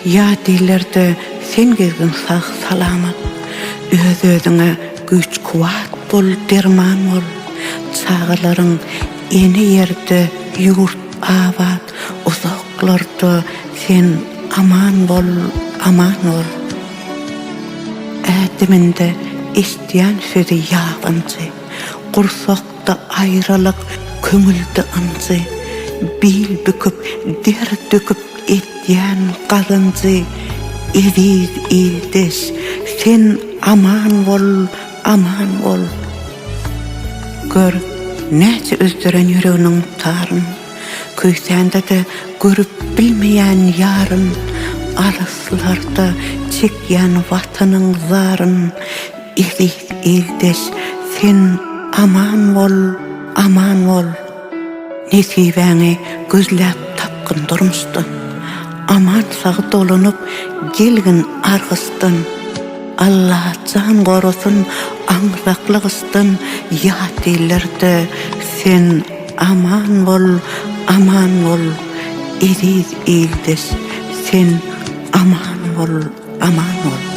Ya dillerde sen gezgin sağ salamat, öz-özüňe güç kuwat bol, derman bol. Çağlaryň eni ýerde ýurt abad, uzaklarda sen aman bol, aman bol. Ädiminde isteýän sözi ýağınçy, gursakda aýralyk köňülde ynjy, bil büküp der döküp etýän gazynjy. Eziz ildeş, sen aman bol, aman bol. Gör, näçe özдөren ýüreginiň taryn, köýsände de görüp bilmeýän ýaryn, alyslarda çekýän watanyň zaryn. Eziz ildeş, sen aman bol, aman bol. Nesibäňi gözläp tapkyn durmuşdun, aman sagy dolanyp gelgin argysdyn. Allah can gorusun aňraklygysdyn, ýat dillerde sen aman bol, aman bol. Eziz ildeş, sen aman bol, aman bol.